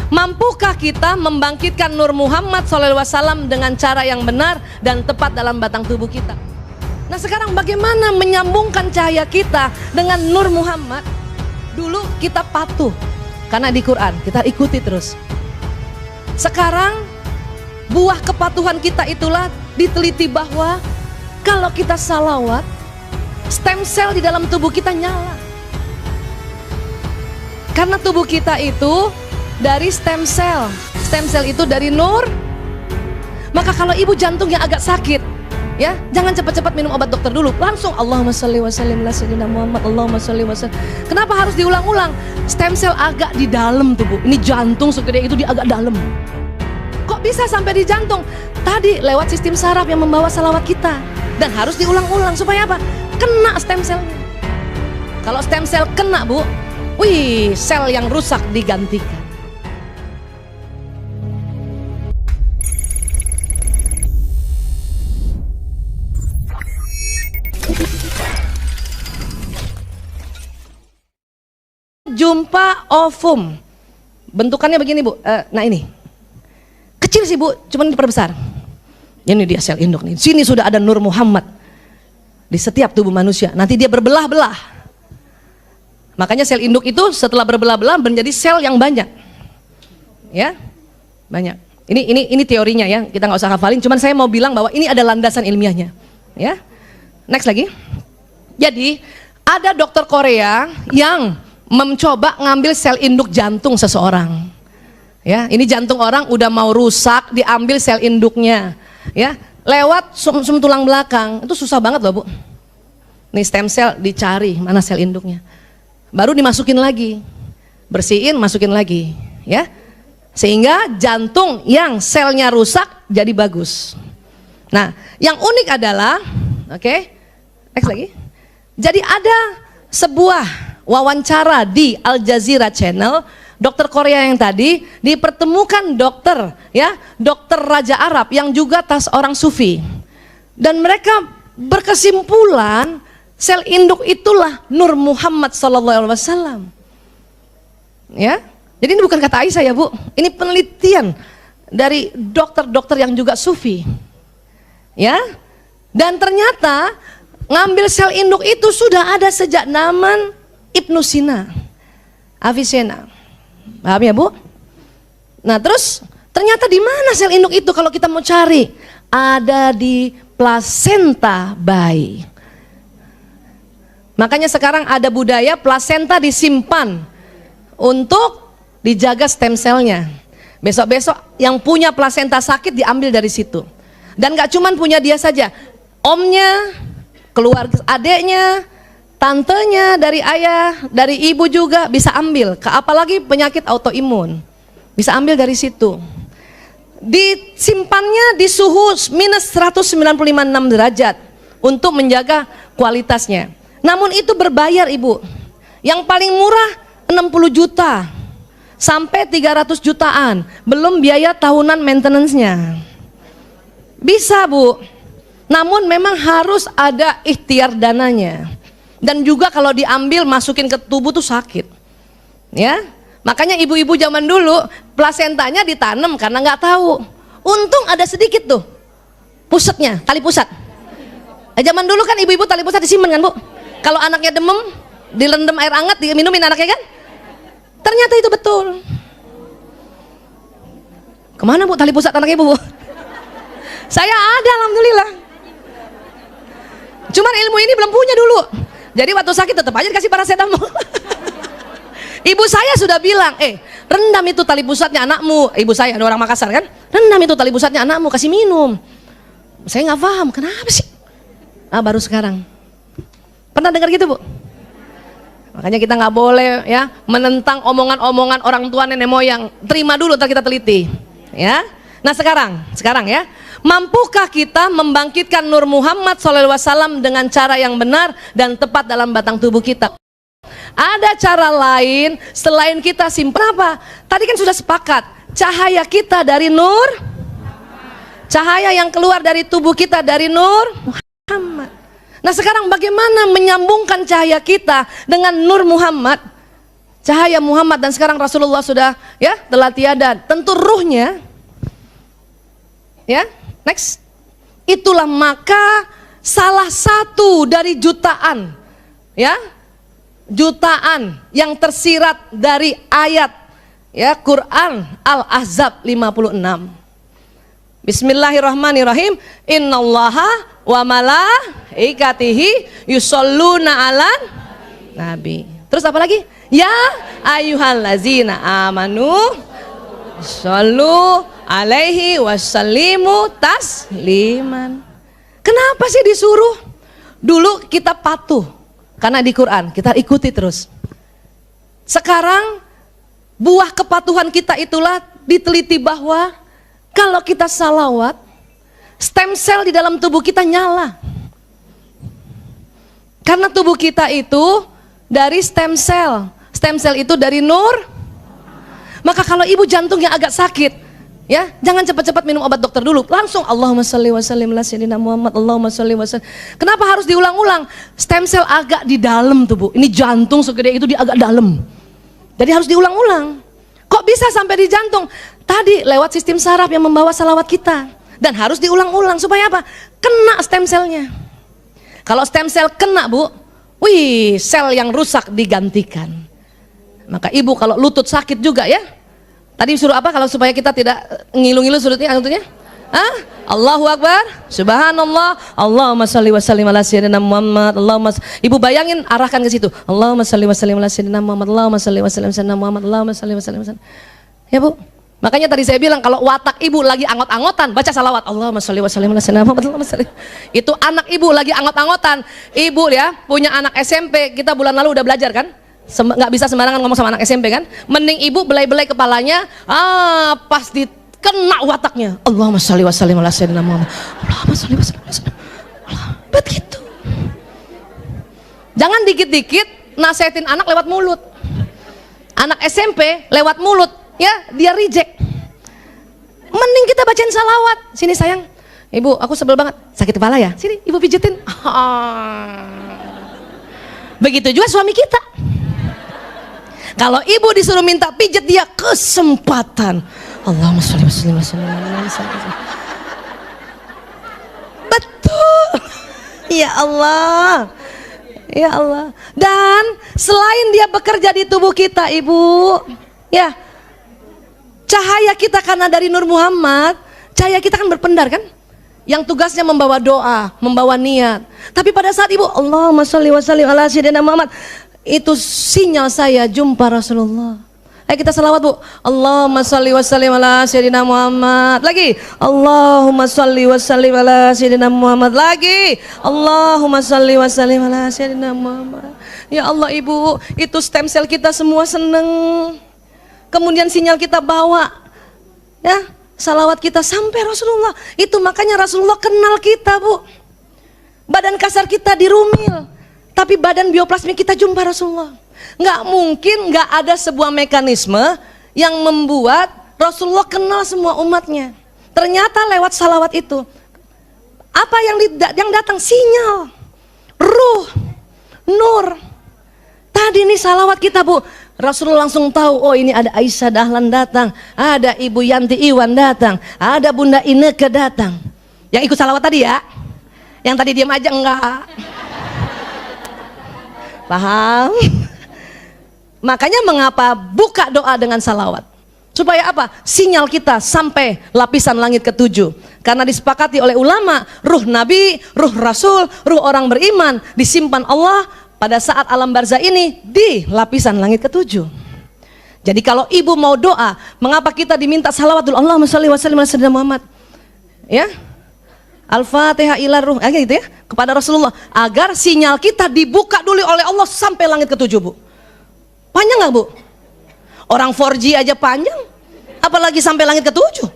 Mampukah kita membangkitkan Nur Muhammad SAW dengan cara yang benar dan tepat dalam batang tubuh kita? Nah sekarang bagaimana menyambungkan cahaya kita dengan Nur Muhammad? Dulu kita patuh karena di Quran kita ikuti terus. Sekarang buah kepatuhan kita itulah diteliti bahwa kalau kita salawat, stem cell di dalam tubuh kita nyala. Karena tubuh kita itu dari stem cell itu dari nur. Maka kalau ibu jantung yang agak sakit, ya jangan cepat-cepat minum obat dokter dulu, langsung Allahumma sholli wa sallim ala sayyidina Muhammad, Allahumma sholli wa sallim. Kenapa harus diulang-ulang? Stem cell agak di dalam tubuh. Ini jantung segede itu di agak dalam. Kok bisa sampai di jantung? Tadi lewat sistem saraf yang membawa salawat kita. Dan harus diulang-ulang supaya apa? Kena stem cellnya. Kalau stem cell kena bu, wih, sel yang rusak digantikan. Jumpa ovum, bentukannya begini bu. Nah ini kecil sih bu, cuman diperbesar. Ini dia sel induk nih. Sini sudah ada Nur Muhammad di setiap tubuh manusia. Nanti dia berbelah-belah. Makanya sel induk itu setelah berbelah-belah menjadi sel yang banyak. Ya, banyak. Ini teorinya ya. Kita nggak usah hafalin. Cuman saya mau bilang bahwa ini ada landasan ilmiahnya. Ya, next lagi. Jadi ada dokter Korea yang mencoba ngambil sel induk jantung seseorang. Ya, ini jantung orang udah mau rusak, diambil sel induknya. Ya, lewat sum tulang belakang. Itu susah banget loh, Bu. Nih stem cell dicari mana sel induknya. Baru dimasukin lagi. Bersihin, masukin lagi, ya. Sehingga jantung yang selnya rusak jadi bagus. Nah, yang unik adalah oke, next lagi. Jadi ada sebuah wawancara di Al Jazeera Channel, dokter Korea yang tadi dipertemukan dokter Raja Arab yang juga orang sufi, dan mereka berkesimpulan sel induk itulah Nur Muhammad SAW. Ya, jadi ini bukan kata Aisyah ya bu, ini penelitian dari dokter-dokter yang juga sufi. Ya, dan ternyata ngambil sel induk itu sudah ada sejak zaman Ibnu Sina, Avicenna. Paham ya bu? Nah terus ternyata di mana sel induk itu kalau kita mau cari? Ada di plasenta bayi. Makanya sekarang ada budaya plasenta disimpan untuk dijaga stem cellnya. Besok-besok yang punya plasenta sakit diambil dari situ. Dan gak cuman punya dia saja, omnya, keluarga adeknya, tantenya, dari ayah, dari ibu juga bisa ambil. Apalagi penyakit autoimun, bisa ambil dari situ. Disimpannya di suhu minus 195,6 derajat untuk menjaga kualitasnya. Namun itu berbayar ibu. Yang paling murah 60 juta sampai 300 jutaan, belum biaya tahunan maintenance-nya. Bisa bu, namun memang harus ada ikhtiar dananya. Dan juga kalau diambil masukin ke tubuh tuh sakit. Ya, makanya ibu-ibu zaman dulu plasentanya ditanam karena nggak tahu. Untung ada sedikit tuh pusatnya, tali pusat. Zaman dulu kan ibu-ibu tali pusat disimpan kan bu. Kalau anaknya demam, direndam air hangat, diminumin anaknya kan. Ternyata itu betul. Kemana bu tali pusat anak ibu bu? Saya ada alhamdulillah. Cuman ilmu ini belum punya dulu. Jadi waktu sakit tetap aja dikasih paracetamol. Ibu saya sudah bilang, rendam itu tali pusatnya anakmu. Ibu saya ada orang Makassar kan, rendam itu tali pusatnya anakmu, kasih minum. Saya nggak paham, kenapa sih? Baru sekarang. Pernah dengar gitu bu? Makanya kita nggak boleh ya menentang omongan-omongan orang tua nenek moyang. Terima dulu, ntar kita teliti. Ya. Nah sekarang ya, mampukah kita membangkitkan Nur Muhammad SAW dengan cara yang benar dan tepat dalam batang tubuh kita? Ada cara lain selain kita simpan apa? Tadi kan sudah sepakat, cahaya kita dari Nur, cahaya yang keluar dari tubuh kita dari Nur Muhammad. Nah sekarang bagaimana menyambungkan cahaya kita dengan Nur Muhammad? cahaya Muhammad dan sekarang Rasulullah sudah ya telah tiada, tentu ruhnya ya, next, itulah maka salah satu dari jutaan ya, jutaan yang tersirat dari ayat ya Quran Al-Ahzab 56. Bismillahirrahmanirrahim. Innallaha wa malaikatihi yusholluna 'alan nabi. Terus apa lagi? Ya ayyuhallazina amanu shollu alaihi wasallimu tasliman. Kenapa sih disuruh? Dulu kita patuh karena di Quran kita ikuti terus. Sekarang buah kepatuhan kita itulah diteliti bahwa kalau kita salawat, stem cell di dalam tubuh kita nyala. Karena tubuh kita itu dari stem cell. Stem cell itu dari nur. Maka kalau ibu jantungnya agak sakit, ya, jangan cepat-cepat minum obat dokter dulu. Langsung Allahumma sholli wa sallim ala sayyidina Muhammad, Allahumma sholli wa sallim. Kenapa harus diulang-ulang? Stem cell agak di dalam tubuh. Ini jantung segede itu dia agak dalam. Jadi harus diulang-ulang. Kok bisa sampai di jantung? Tadi lewat sistem saraf yang membawa salawat kita. Dan harus diulang-ulang supaya apa? Kena stem cellnya. Kalau stem cell kena, Bu, wih, sel yang rusak digantikan. Maka ibu kalau lutut sakit juga ya. Tadi suruh apa kalau supaya kita tidak ngilu-ngilu lututnya? Hah? Allahu Akbar, Subhanallah, Allahumma sholli wa sallim ala sayyidina Muhammad, Ibu bayangin arahkan ke situ. Allahumma sholli wa sallim ala sayyidina Muhammad, Allahumma sholli wa sallim ala sayyidina Muhammad, Allahumma sholli wa sallim. Ya Bu. Makanya tadi saya bilang kalau watak ibu lagi angot-angotan baca salawat Allahumma sholli wa sallim ala sayyidina Muhammad, Allahumma sholli. Itu anak ibu lagi angot-angotan. Ibu ya punya anak SMP, kita bulan lalu udah belajar kan? Nggak bisa sembarangan ngomong sama anak SMP kan? Mending ibu belai-belai kepalanya, pas kena wataknya. Allahumma sholli wa sallim ala sayyidina Muhammad, Allahumma sholli wa sallim ala sayyidina Muhammad. Begitu. Jangan dikit-dikit nasihatin anak lewat mulut. Anak SMP lewat mulut, ya dia reject. Mending kita bacain salawat. Sini sayang, ibu aku sebel banget, sakit kepala ya, sini ibu pijetin. Begitu juga suami kita. Kalau ibu disuruh minta pijet, dia kesempatan. Allahumma sholli wa sallim ala sayyidina Muhammad. Betul. Ya Allah. Ya Allah. Dan selain dia bekerja di tubuh kita, ibu, ya, cahaya kita karena dari Nur Muhammad, cahaya kita kan berpendar kan? Yang tugasnya membawa doa, membawa niat. Tapi pada saat ibu Allahumma sholli wa sallim ala sayyidina Muhammad, itu sinyal saya jumpa Rasulullah. Ayo kita salawat Bu. Allahumma sholli wa sallim ala sayyidina Muhammad. Lagi. Allahumma sholli wa sallim ala sayyidina Muhammad. Lagi. Allahumma sholli wa sallim ala sayyidina Muhammad. Ya Allah ibu, itu stem cell kita semua seneng. Kemudian sinyal kita bawa, ya, salawat kita sampai Rasulullah. Itu makanya Rasulullah kenal kita Bu. Badan kasar kita dirumil, tapi badan bioplasmik kita jumpa Rasulullah. Nggak mungkin nggak ada sebuah mekanisme yang membuat Rasulullah kenal semua umatnya. Ternyata lewat salawat itu, apa yang datang? Sinyal, ruh, nur. Tadi nih salawat kita Bu, Rasulullah langsung tahu, oh ini ada Aisyah Dahlan datang, ada Ibu Yanti Iwan datang, ada Bunda Ineke datang. Yang ikut salawat tadi ya, yang tadi diam aja enggak. Paham? Makanya mengapa buka doa dengan salawat? Supaya apa? Sinyal kita sampai lapisan langit ketujuh. Karena disepakati oleh ulama, ruh Nabi, ruh Rasul, ruh orang beriman disimpan Allah pada saat alam barzah ini di lapisan langit ketujuh. Jadi kalau ibu mau doa, mengapa kita diminta salawat dulu? Allahumma sholli wa sallim ala sayyidina Muhammad. Ya, Al-Fatihah ila ruh, gitu ya, kepada Rasulullah, agar sinyal kita dibuka dulu oleh Allah sampai langit ketujuh Bu. Panjang nggak Bu? Orang 4G aja panjang, apalagi sampai langit ketujuh.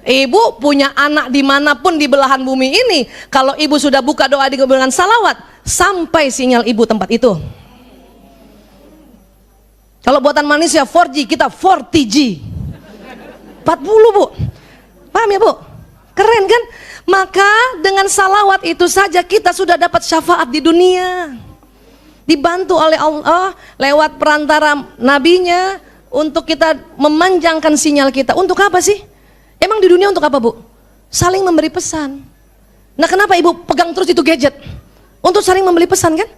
Ibu punya anak dimanapun di belahan bumi ini, kalau ibu sudah buka doa dengan salawat, sampai sinyal ibu tempat itu. Kalau buatan manusia 4G, kita 40G 40 Bu. Paham ya Bu? Keren kan? Maka dengan salawat itu saja kita sudah dapat syafaat di dunia. dibantu oleh Allah lewat perantara nabinya untuk kita memanjangkan sinyal kita. Untuk apa sih? Emang di dunia untuk apa, Bu? Saling memberi pesan. Nah, kenapa Ibu pegang terus itu gadget? Untuk saling memberi pesan kan?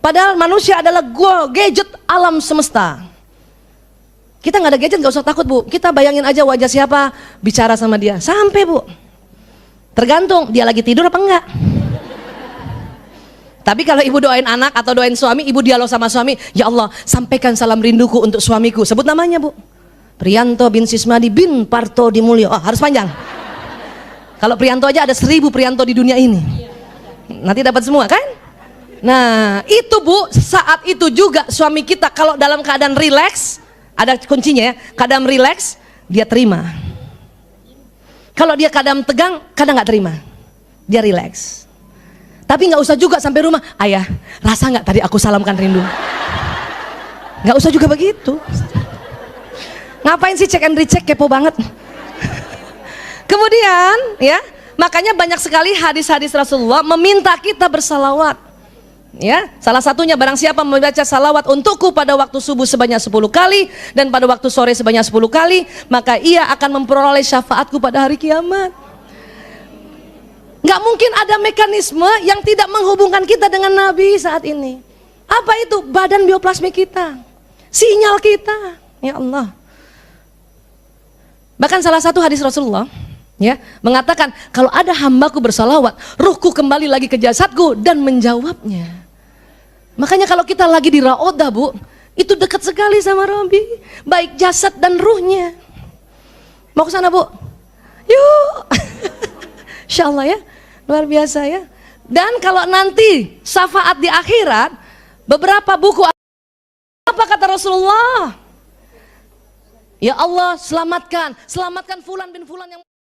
Padahal manusia adalah gadget alam semesta. Kita nggak ada gadget, nggak usah takut, Bu. Kita bayangin aja wajah siapa, bicara sama dia. Sampai, Bu. Tergantung dia lagi tidur apa enggak. Tapi kalau ibu doain anak atau doain suami, ibu dialog sama suami, ya Allah, sampaikan salam rinduku untuk suamiku. Sebut namanya, Bu. Priyanto bin Sismadi bin Parto di Mulyo. Oh, harus panjang. Kalau Priyanto aja ada 1000 Priyanto di dunia ini. Nanti dapat semua kan? Nah, itu, Bu, saat itu juga suami kita kalau dalam keadaan rileks, ada kuncinya ya, keadaan rileks, dia terima. Kalau dia keadaan tegang, kadang nggak terima. Dia rileks. Tapi nggak usah juga sampai rumah, ayah, rasa nggak tadi aku salamkan rindu? Nggak usah juga begitu. Ngapain sih cek and recheck, kepo banget. Kemudian, ya, makanya banyak sekali hadis-hadis Rasulullah meminta kita bersalawat. Ya, salah satunya barang siapa membaca salawat untukku pada waktu subuh sebanyak 10 kali dan pada waktu sore sebanyak 10 kali, maka ia akan memperoleh syafaatku pada hari kiamat. Nggak mungkin ada mekanisme yang tidak menghubungkan kita dengan Nabi saat ini. Apa itu? Badan bioplasmik kita, sinyal kita, ya Allah. Bahkan salah satu hadis Rasulullah, ya, mengatakan kalau ada hambaku bersalawat, ruhku kembali lagi ke jasadku dan menjawabnya. Makanya kalau kita lagi di Raodah, Bu, itu dekat sekali sama Rabbi, baik jasad dan ruhnya. Mau ke sana, Bu? Yuk. Insya Allah ya, luar biasa ya. Dan kalau nanti syafaat di akhirat, beberapa buku, apa kata Rasulullah? Ya Allah, selamatkan fulan bin fulan yang